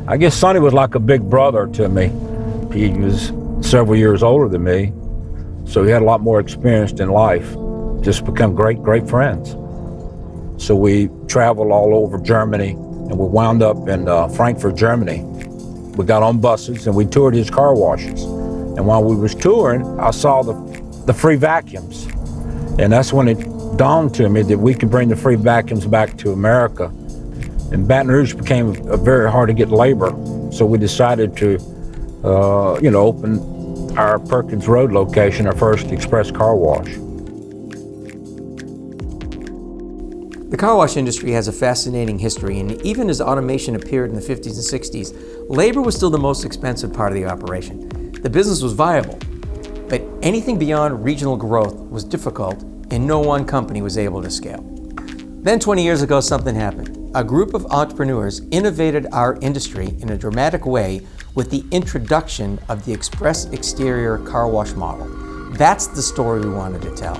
I guess Sonny was like a big brother to me. He was several years older than me, so he had a lot more experience in life. Just become great friends. So we traveled all over Germany, and we wound up in Frankfurt, Germany. We got on buses and we toured his car washes. And while we was touring, I saw the free vacuums. And that's when it dawned to me that we could bring the free vacuums back to America. And Baton Rouge became very hard to get labor. So we decided to, open our Perkins Road location, our first express car wash. The car wash industry has a fascinating history, and even as automation appeared in the 50s and 60s, labor was still the most expensive part of the operation. The business was viable, but anything beyond regional growth was difficult, and no one company was able to scale. Then 20 years ago, something happened. A group of entrepreneurs innovated our industry in a dramatic way with the introduction of the express exterior car wash model. That's the story we wanted to tell.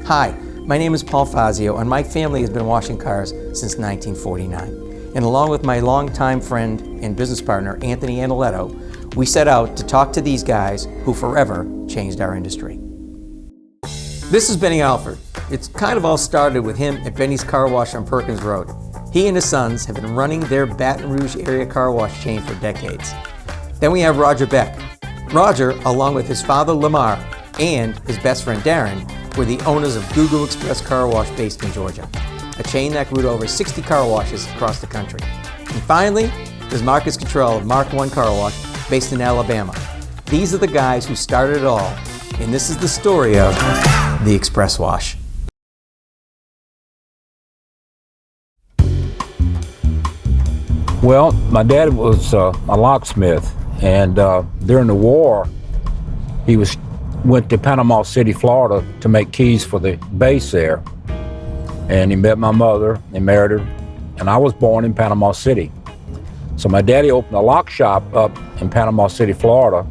Hi, my name is Paul Fazio, and my family has been washing cars since 1949. And along with my longtime friend and business partner, Anthony Analetto, we set out to talk to these guys who forever changed our industry. This is Benny Alford. It's kind of all started with him at Benny's Car Wash on Perkins Road. He and his sons have been running their Baton Rouge area car wash chain for decades. Then we have Roger Beck. Roger, along with his father Lamar and his best friend Darren, were the owners of Google Express Car Wash based in Georgia, a chain that grew to over 60 car washes across the country. And finally, there's Marcus Cottrell of Mark I Car Wash based in Alabama. These are the guys who started it all, and this is the story of the Express Wash. Well, my dad was a locksmith, and during the war, he went to Panama City, Florida to make keys for the base there. And he met my mother, he married her, and I was born in Panama City. So my daddy opened a lock shop up in Panama City, Florida,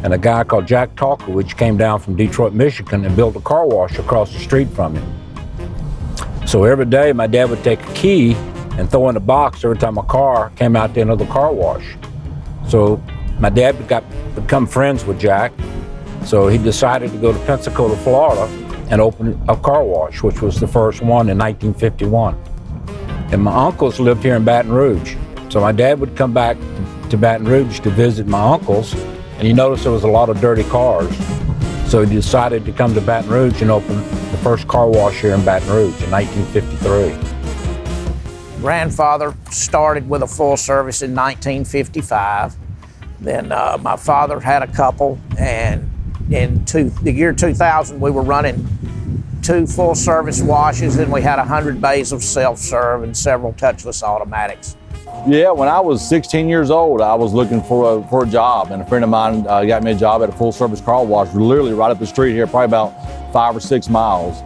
and a guy called Jack Talkowich came down from Detroit, Michigan and built a car wash across the street from him. So every day my dad would take a key and throw in a box every time a car came out to another car wash. So my dad become friends with Jack. So he decided to go to Pensacola, Florida and open a car wash, which was the first one in 1951. And my uncles lived here in Baton Rouge. So my dad would come back to Baton Rouge to visit my uncles, and he noticed there was a lot of dirty cars. So he decided to come to Baton Rouge and open the first car wash here in Baton Rouge in 1953. Grandfather started with a full service in 1955. Then my father had a couple, and in the year 2000, we were running 2 full service washes, and we had 100 bays of self-serve and several touchless automatics. Yeah, when I was 16 years old, I was looking for a job, and a friend of mine got me a job at a full service car wash, literally right up the street here, probably about 5 or 6 miles.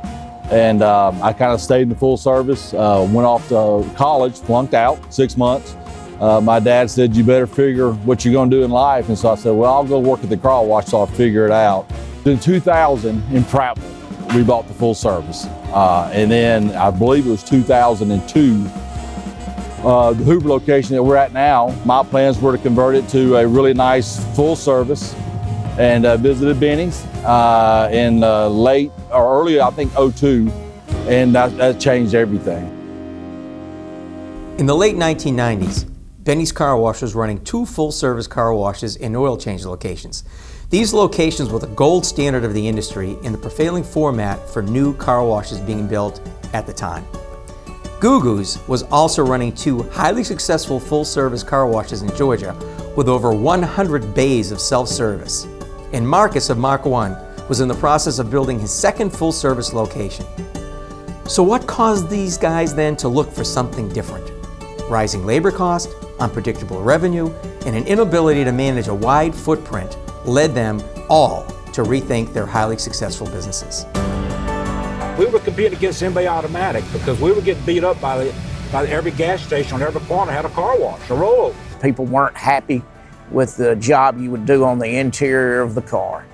And I kind of stayed in the full service, went off to college, flunked out 6 months. My dad said, you better figure what you're gonna do in life. And so I said, well, I'll go work at the car wash, so I'll figure it out. In 2000, in Prattville, we bought the full service. And then I believe it was 2002, the Hoover location that we're at now, my plans were to convert it to a really nice full service, and visited Benny's in late or early, I think, 2002, and that changed everything. In the late 1990s, Benny's Car Wash was running 2 full-service car washes and oil change locations. These locations were the gold standard of the industry in the prevailing format for new car washes being built at the time. Gugu's was also running 2 highly successful full-service car washes in Georgia with over 100 bays of self-service. And Marcus of Mark I was in the process of building his second full-service location. So what caused these guys then to look for something different? Rising labor costs, unpredictable revenue, and an inability to manage a wide footprint led them all to rethink their highly successful businesses. We were competing against MB Automatic because we were getting beat up by every gas station on every corner had a car wash, a rollover. People weren't happy with the job you would do on the interior of the car.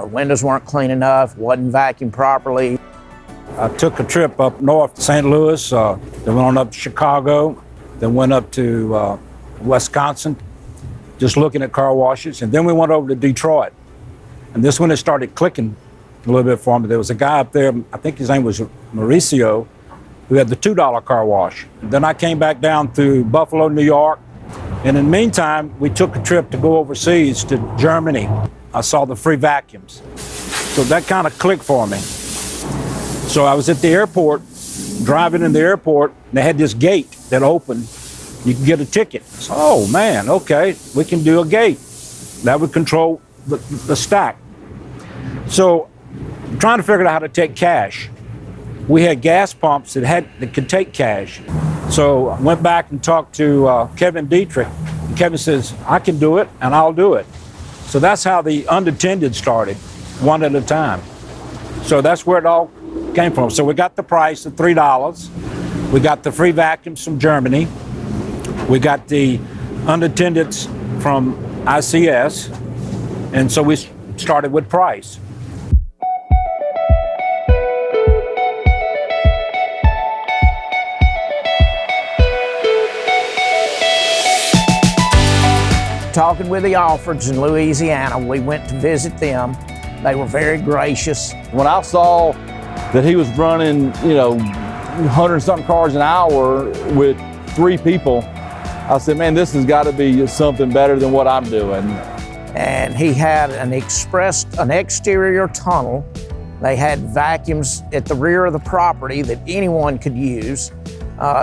Windows weren't clean enough, wasn't vacuumed properly. I took a trip up north to St. Louis, then went on up to Chicago, then went up to Wisconsin, just looking at car washes. And then we went over to Detroit. And this one, it started clicking a little bit for me. There was a guy up there, I think his name was Mauricio, who had the $2 car wash. And then I came back down to Buffalo, New York. And in the meantime, we took a trip to go overseas to Germany. I saw the free vacuums. So that kind of clicked for me. So I was at the airport, driving in the airport, and they had this gate that opened. You can get a ticket. So, oh man, okay, we can do a gate. That would control the stack. So I'm trying to figure out how to take cash. We had gas pumps that could take cash. So I went back and talked to Kevin Dietrich. And Kevin says, I can do it and I'll do it. So that's how the unattended started, one at a time. So that's where it all came from. So we got the price of $3. We got the free vacuums from Germany. We got the unattendeds from ICS. And so we started with price. Talking with the Alfords in Louisiana, we went to visit them. They were very gracious. When I saw that he was running, 100-something cars an hour with 3 people, I said, man, this has got to be something better than what I'm doing. And he had an exterior tunnel. They had vacuums at the rear of the property that anyone could use.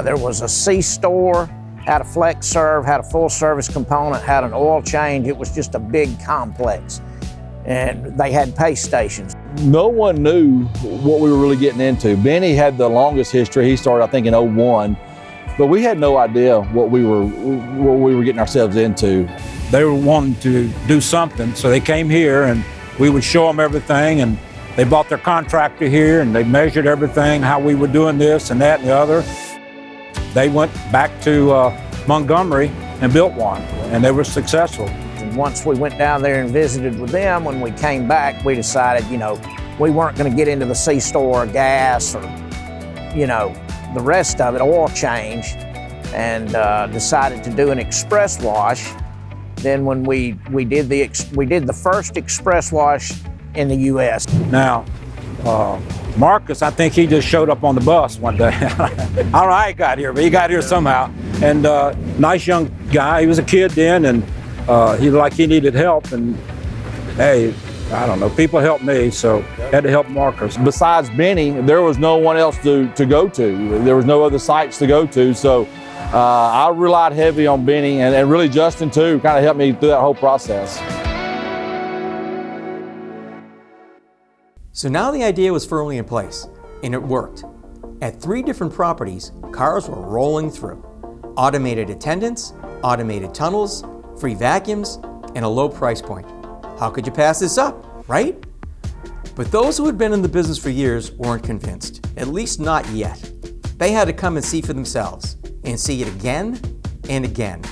There was a C-store, had a flex serve, had a full service component, had an oil change. It was just a big complex. And they had pay stations. No one knew what we were really getting into. Benny had the longest history. He started, I think, in '01, but we had no idea what we were getting ourselves into. They were wanting to do something, so they came here and we would show them everything, and they bought their contractor here and they measured everything, how we were doing this and that and the other. They went back to Montgomery and built one, and they were successful. And once we went down there and visited with them, when we came back, we decided, we weren't going to get into the C-store or gas or, the rest of it, oil change, and decided to do an express wash. Then when we did the first express wash in the U.S. Now, Marcus, I think he just showed up on the bus one day. I don't know how he got here, but he got here somehow. And nice young guy. He was a kid then, and he looked like he needed help. And hey, I don't know, people helped me, so had to help Marcus. Besides Benny, there was no one else to go to. There was no other sites to go to. So I relied heavy on Benny, and really Justin too, kind of helped me through that whole process. So now the idea was firmly in place, and it worked. At 3 different properties, cars were rolling through. Automated attendants, automated tunnels, free vacuums, and a low price point. How could you pass this up, right? But those who had been in the business for years weren't convinced, at least not yet. They had to come and see for themselves, and see it again and again.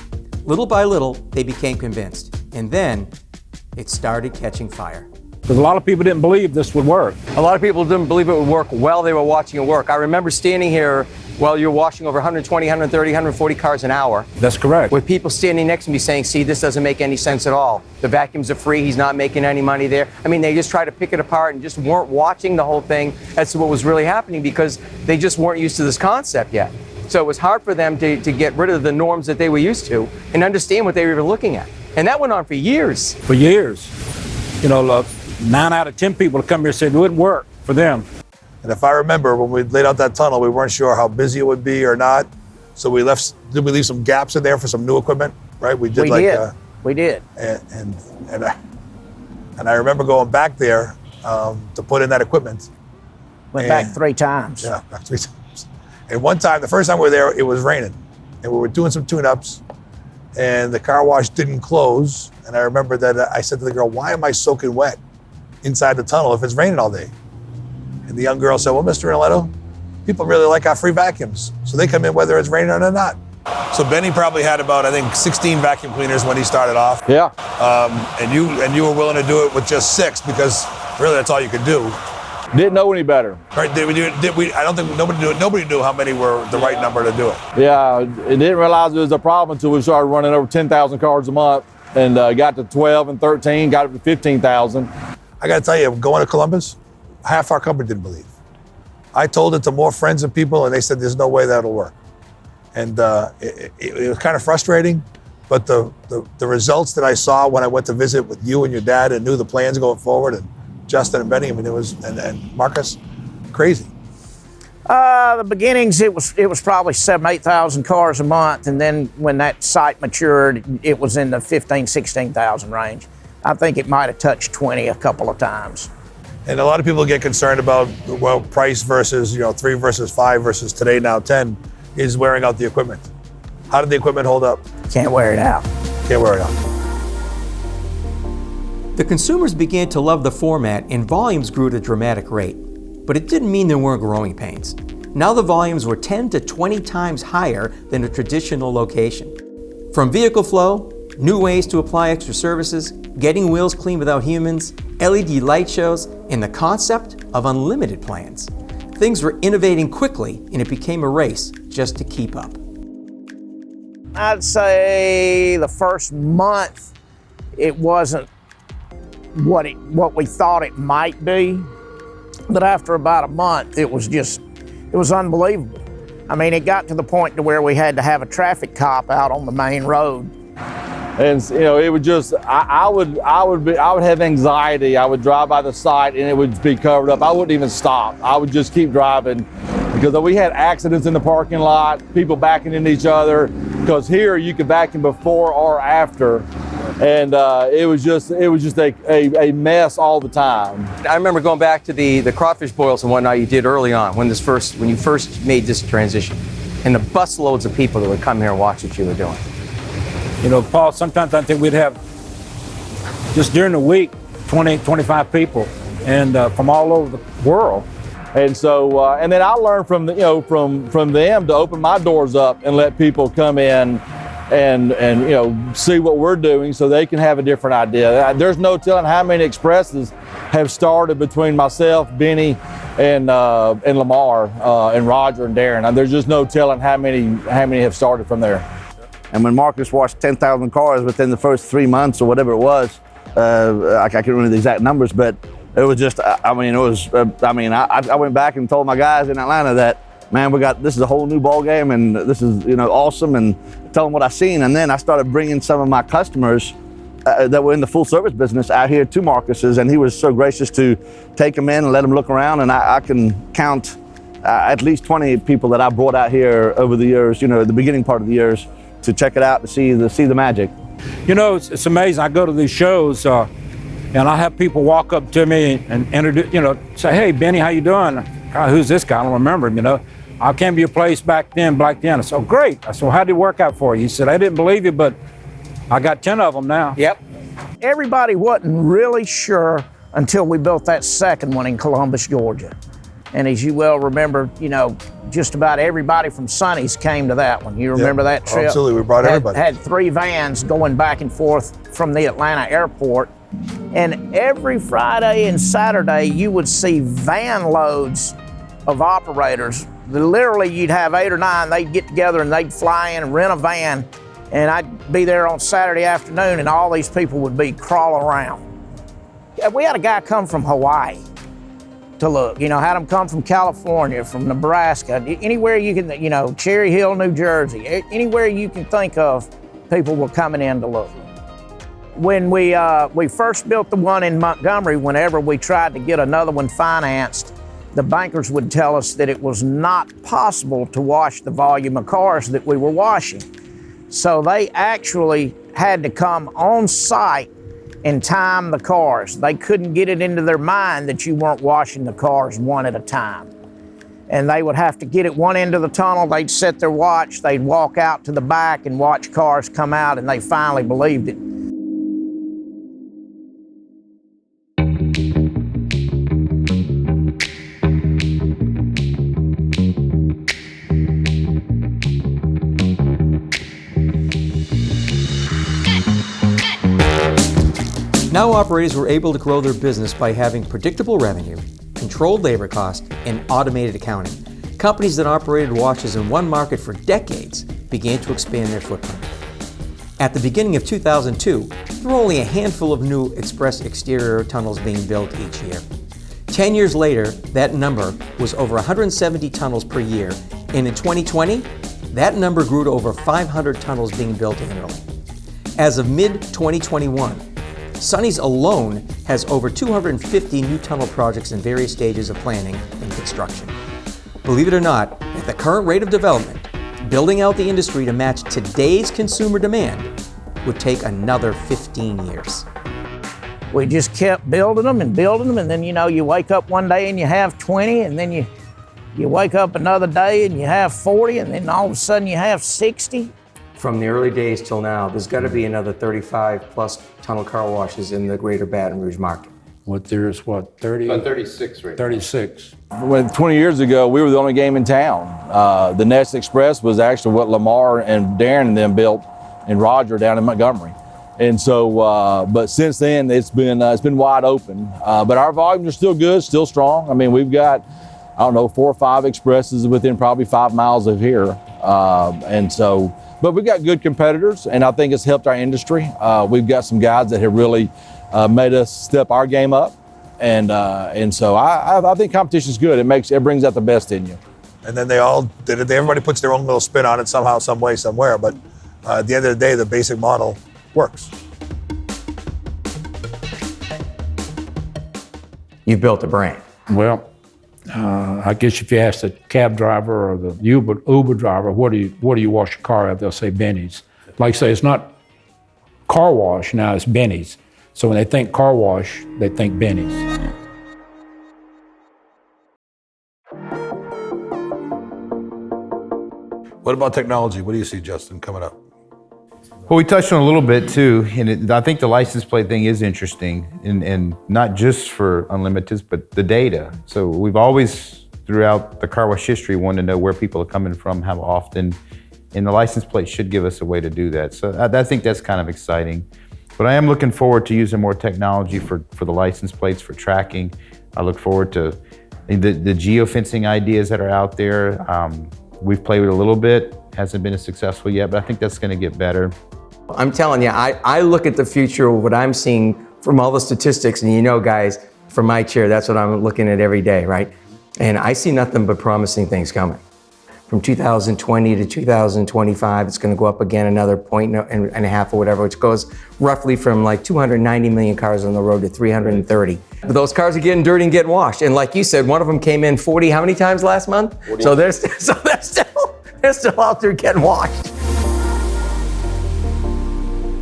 Little by little, they became convinced, and then it started catching fire. Because a lot of people didn't believe this would work. A lot of people didn't believe it would work while they were watching it work. I remember standing here while you're washing over 120, 130, 140 cars an hour. That's correct. With people standing next to me saying, see, this doesn't make any sense at all. The vacuums are free, he's not making any money there. I mean, they just tried to pick it apart and just weren't watching the whole thing as to what was really happening because they just weren't used to this concept yet. So it was hard for them to get rid of the norms that they were used to and understand what they were looking at. And that went on for years. For years. 9 out of 10 people that come here said it wouldn't work for them. And if I remember, when we laid out that tunnel, we weren't sure how busy it would be or not. So we leave some gaps in there for some new equipment, right? We did. We did. And I remember going back there to put in that equipment. Went back 3 times. Yeah, back 3 times. And one time, the first time we were there, it was raining. And we were doing some tune-ups. And the car wash didn't close. And I remember that I said to the girl, why am I soaking wet inside the tunnel if it's raining all day? And the young girl said, well, Mr. Inoletto, people really like our free vacuums. So they come in whether it's raining or not. So Benny probably had about, I think, 16 vacuum cleaners when he started off. Yeah. And you were willing to do it with just 6 because really that's all you could do. Didn't know any better. Right? I don't think nobody knew how many were the right number to do it. Yeah, didn't realize it was a problem until we started running over 10,000 cars a month and got to 12 and 13, got up to 15,000. I got to tell you, going to Columbus, half our company didn't believe. I told it to more friends and people, and they said, there's no way that'll work. And it was kind of frustrating, but the results that I saw when I went to visit with you and your dad and knew the plans going forward, and Justin and Benny, I mean, it was, and Marcus, crazy. The beginnings, it was probably 7,000, 8,000 cars a month, and then when that site matured, it was in the 15,000, 16,000 range. I think it might have touched 20 a couple of times. And a lot of people get concerned about, well, price versus, 3 versus 5 versus today now 10 is wearing out the equipment. How did the equipment hold up? Can't wear it out. Can't wear it out. The consumers began to love the format and volumes grew at a dramatic rate. But it didn't mean there weren't growing pains. Now the volumes were 10 to 20 times higher than a traditional location. From vehicle flow, new ways to apply extra services, getting wheels clean without humans, LED light shows, and the concept of unlimited plans. Things were innovating quickly, and it became a race just to keep up. I'd say the first month, it wasn't what we thought it might be. But after about a month, it was unbelievable. I mean, it got to the point to where we had to have a traffic cop out on the main road. And it would just, I would have anxiety. I would drive by the site and it would be covered up. I wouldn't even stop. I would just keep driving because we had accidents in the parking lot, people backing into each other. Because here you could vacuum before or after. And it was just a mess all the time. I remember going back to the crawfish boils and whatnot you did early on when you first made this transition, and the busloads of people that would come here and watch what you were doing. Paul, sometimes I think we'd have, just during the week, 20, 25 people, and from all over the world. And so, and then I learned from them to open my doors up and let people come in and see what we're doing so they can have a different idea. There's no telling how many expresses have started between myself, Benny, and Lamar, and Roger and Darren. And there's just no telling how many have started from there. And when Marcus washed 10,000 cars within the first 3 months or whatever it was, I can't remember the exact numbers, but it was just, I went back and told my guys in Atlanta that, man, this is a whole new ball game and this is, awesome, and tell them what I seen. And then I started bringing some of my customers that were in the full service business out here to Marcus's, and he was so gracious to take them in and let them look around. And I can count at least 20 people that I brought out here over the years, the beginning part of the years, to check it out, to see the magic. It's amazing. I go to these shows and I have people walk up to me and introduce, say, hey, Benny, how you doing? God, who's this guy? I don't remember him, I came to your place back then. I said, oh, great. I said, well, how did it work out for you? He said, I didn't believe you, but I got 10 of them now. Yep. Everybody wasn't really sure until we built that second one in Columbus, Georgia. And as you well remember, just about everybody from Sonny's came to that one. You remember that trip? Absolutely, we brought everybody. Had 3 vans going back and forth from the Atlanta airport. And every Friday and Saturday, you would see van loads of operators. Literally, you'd have 8 or 9, they'd get together and they'd fly in and rent a van. And I'd be there on Saturday afternoon and all these people would be crawling around. We had a guy come from Hawaii to look, had them come from California, from Nebraska, anywhere you can, Cherry Hill, New Jersey, anywhere you can think of, people were coming in to look. When we first built the one in Montgomery, whenever we tried to get another one financed, the bankers would tell us that it was not possible to wash the volume of cars that we were washing. So they actually had to come on site and time the cars. They couldn't get it into their mind that you weren't washing the cars one at a time. And they would have to get at one end of the tunnel, they'd set their watch, they'd walk out to the back and watch cars come out, and they finally believed it. Now operators were able to grow their business by having predictable revenue, controlled labor costs, and automated accounting. Companies that operated washes in one market for decades began to expand their footprint. At the beginning of 2002, there were only a handful of new express exterior tunnels being built each year. 10 years later, that number was over 170 tunnels per year, and in 2020, that number grew to over 500 tunnels being built annually. As of mid-2021, Sonny's alone has over 250 new tunnel projects in various stages of planning and construction. Believe it or not, at the current rate of development, building out the industry to match today's consumer demand would take another 15 years. We just kept building them, and then, you wake up one day and you have 20, and then you wake up another day and you have 40, and then all of a sudden you have 60. From the early days till now, there's got to be another 35 plus tunnel car washes in the greater Baton Rouge market. There's 30? About 36 right now. 36. When 20 years ago, we were the only game in town. The Nest Express was actually what Lamar and Darren and them built, and Roger down in Montgomery. And so, but since then, it's been wide open. But our volumes are still good, still strong. I mean, we've got, 4 or 5 expresses within probably 5 miles of here. But we've got good competitors, and I think it's helped our industry. We've got some guys that have really made us step our game up. And so I think competition is good. It brings out the best in you. And then everybody puts their own little spin on it somehow, some way, somewhere. But at the end of the day, the basic model works. You've built a brand. Well, I guess if you ask the cab driver or the Uber driver, what do you wash your car at? They'll say Benny's. Like I say, it's not car wash now, it's Benny's. So when they think car wash, they think Benny's. What about technology? What do you see, Justin, coming up? Well, we touched on a little bit too, and I think the license plate thing is interesting, and not just for unlimiteds, but the data. So we've always, throughout the car wash history, wanted to know where people are coming from, how often, and the license plate should give us a way to do that. So I think that's kind of exciting. But I am looking forward to using more technology for the license plates, for tracking. I look forward to the geofencing ideas that are out there. We've played with it a little bit, hasn't been as successful yet, but I think that's going to get better. I'm telling you, I look at the future of what I'm seeing from all the statistics, and guys, from my chair, that's what I'm looking at every day, right? And I see nothing but promising things coming. From 2020 to 2025, it's going to go up again another point and a half or whatever, which goes roughly from like 290 million cars on the road to 330. But those cars are getting dirty and getting washed. And like you said, one of them came in 40, how many times last month? 40. So they're still out there getting washed.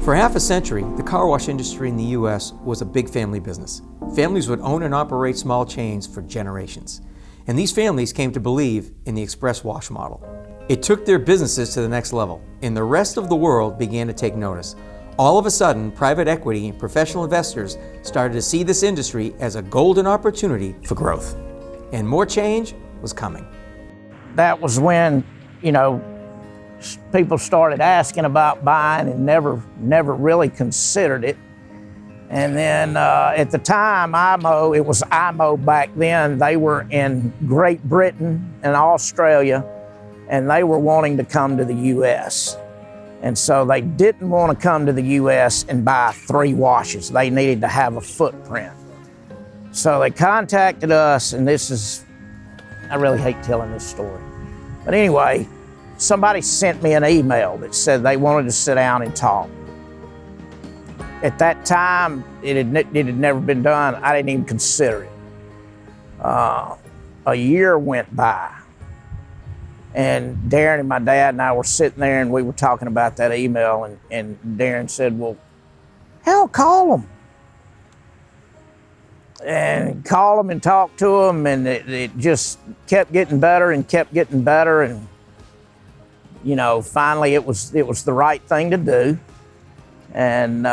For half a century, the car wash industry in the U.S. was a big family business. Families would own and operate small chains for generations. And these families came to believe in the express wash model. It took their businesses to the next level, and the rest of the world began to take notice. All of a sudden, private equity and professional investors started to see this industry as a golden opportunity for growth. And more change was coming. That was when, people started asking about buying and never really considered it. And then at the time, it was IMO back then, they were in Great Britain and Australia, and they were wanting to come to the US. And so they didn't want to come to the US and buy 3 washes. They needed to have a footprint. So they contacted us, and I really hate telling this story. But anyway, somebody sent me an email that said they wanted to sit down and talk. At that time, it had never been done. I didn't even consider it. A year went by, and Darren and my dad and I were sitting there, and we were talking about that email, and Darren said, well, hell, call them. And call them and talk to them, and it just kept getting better and kept getting better, and finally it was the right thing to do. And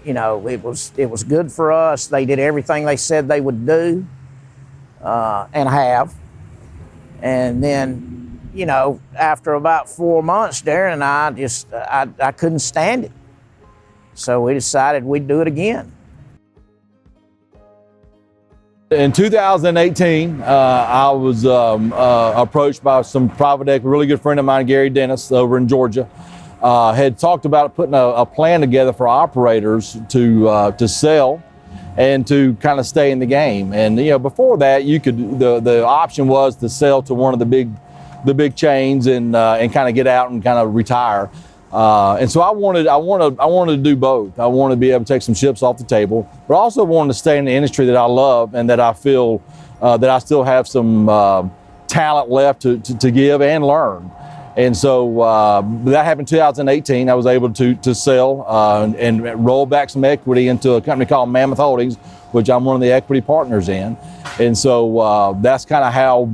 it was good for us. They did everything they said they would do, and have. And then, after about 4 months, Darren and I couldn't stand it. So we decided we'd do it again. In 2018, I was approached by some private equity, a really good friend of mine, Gary Dennis, over in Georgia. Had talked about putting a plan together for operators to sell and to kind of stay in the game. And before that, you could the option was to sell to one of the big chains and kind of get out and kind of retire. And so I wanted to do both. I wanted to be able to take some chips off the table, but also wanted to stay in the industry that I love and that I feel that I still have some talent left to give and learn. And so that happened in 2018. I was able to sell and roll back some equity into a company called Mammoth Holdings, which I'm one of the equity partners in. And so that's kind of how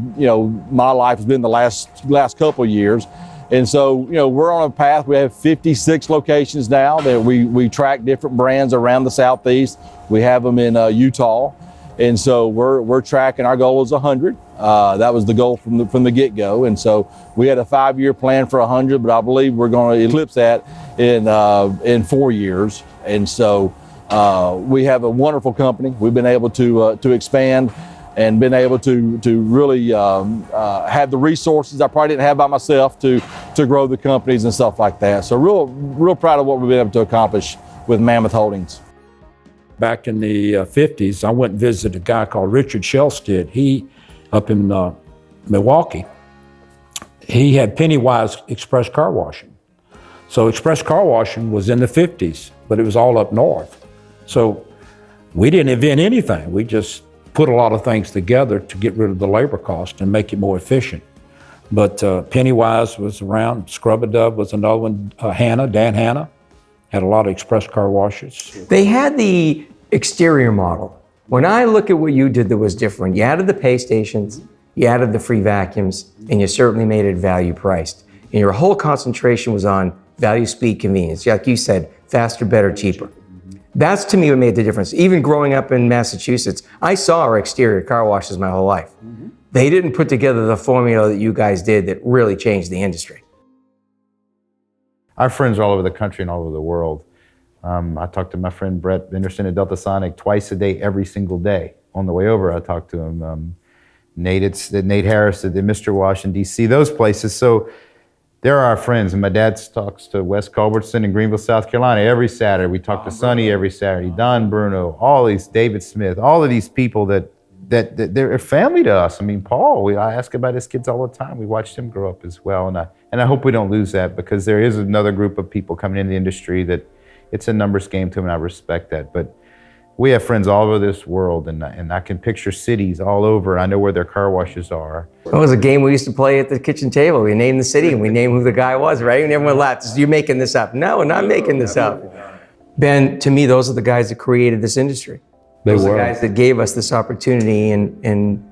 my life has been the last couple of years. And so we're on a path. We have 56 locations now that we track different brands around the Southeast. We have them in Utah. And so we're tracking. Our goal is 100. That was the goal from the get-go. And so we had a 5-year plan for 100, but I believe we're going to eclipse that in 4 years. And so we have a wonderful company. We've been able to expand and been able to really have the resources I probably didn't have by myself to grow the companies and stuff like that. So real proud of what we've been able to accomplish with Mammoth Holdings. Back in the 50s, I went and visited a guy called Richard Shellstead. He, up in Milwaukee, he had Pennywise Express Car Washing. So Express Car Washing was in the 50s, but it was all up north. So we didn't invent anything. We just put a lot of things together to get rid of the labor cost and make it more efficient. But Pennywise was around, Scrub-A-Dub was another one, Dan Hanna, had a lot of express car washes. They had the exterior model. When I look at what you did that was different, you added the pay stations, you added the free vacuums, and you certainly made it value priced. And your whole concentration was on value, speed, convenience. Like you said, faster, better, cheaper. That's to me what made the difference. Even growing up in Massachusetts, I saw our exterior car washes my whole life. They didn't put together the formula that you guys did that really changed the industry. Our friends are all over the country and all over the world. I talked to my friend Brett Anderson at Delta Sonic twice a day, every single day. On the way over, I talked to him. Nate Harris at the Mr. Wash in D.C., those places. So they're our friends. And my dad talks to Wes Culbertson in Greenville, South Carolina every Saturday. We talk to Sonny every Saturday, Don Bruno, all these, David Smith, all of these people that they're family to us. I mean, Paul, I ask about his kids all the time. We watched him grow up as well. And I hope we don't lose that, because there is another group of people coming in the industry that it's a numbers game to them, and I respect that. But we have friends all over this world, and I can picture cities all over. I know where their car washes are. It was a game we used to play at the kitchen table. We named the city and we named who the guy was, right? And everyone laughed. You're making this up. No, we're not making this up. Ben, to me, those are the guys that created this industry. Those are the guys that gave us this opportunity and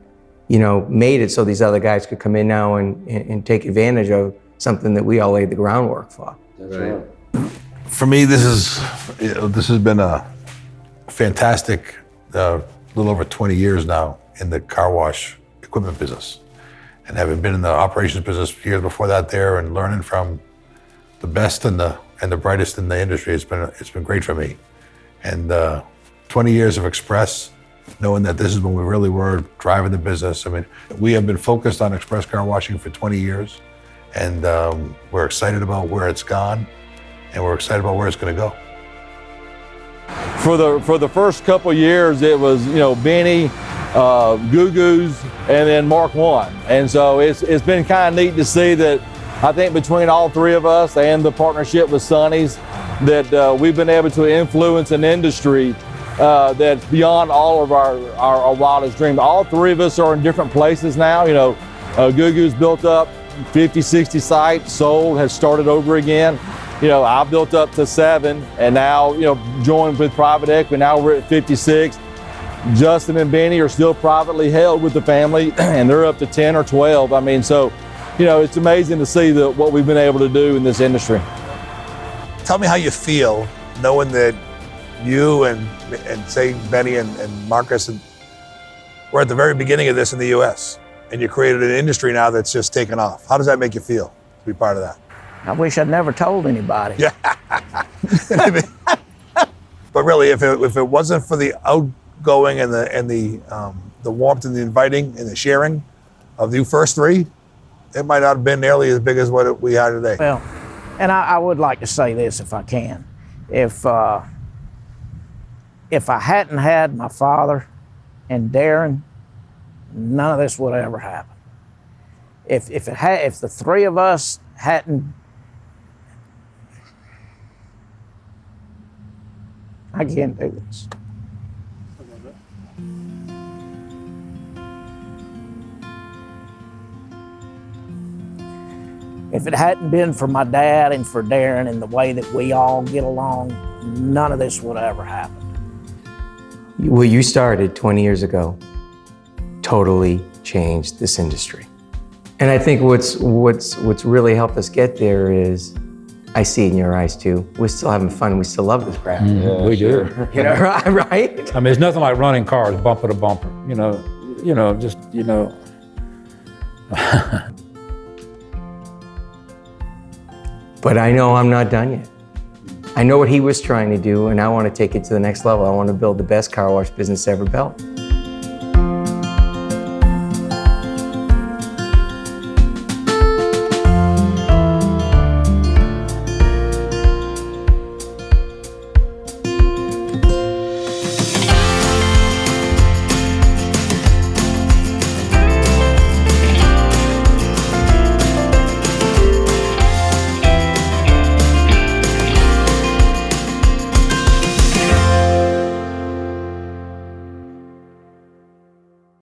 made it so these other guys could come in now and take advantage of something that we all laid the groundwork for. That's right. For me, this has been a fantastic little over 20 years now in the car wash equipment business, and having been in the operations business years before that there, and learning from the best and the brightest in the industry, it's been great for me. And 20 years of Express, knowing that this is when we really were driving the business. I mean, we have been focused on express car washing for 20 years, and we're excited about where it's gone, and we're excited about where it's going to go. For the first couple of years, it was Benny, Goo Goos, and then Mark 1. And so it's been kind of neat to see that I think between all three of us and the partnership with Sonny's, that we've been able to influence an industry that's beyond all of our wildest dreams. All three of us are in different places now. Goo Goo's built up 50, 60 sites, sold, has started over again. I built up to 7, and now, joined with private equity. Now we're at 56. Justin and Benny are still privately held with the family, and they're up to 10 or 12. I mean, so, it's amazing to see what we've been able to do in this industry. Tell me how you feel knowing that you and say Benny and Marcus were at the very beginning of this in the U.S., and you created an industry now that's just taken off. How does that make you feel to be part of that? I wish I'd never told anybody. Yeah. But really, if it wasn't for the outgoing and the the warmth and the inviting and the sharing of you first three, it might not have been nearly as big as what we had today. Well, and I would like to say this if I can. If I hadn't had my father and Darren, none of this would ever happen. If the three of us hadn't, I can't do this. If it hadn't been for my dad and for Darren and the way that we all get along, none of this would have ever happened. What you started 20 years ago totally changed this industry. And I think what's really helped us get there is, I see it in your eyes too. We're still having fun. We still love this craft. We do. You know, right? I mean, it's nothing like running cars bumper to bumper. Just. But I know I'm not done yet. I know what he was trying to do, and I want to take it to the next level. I want to build the best car wash business ever built.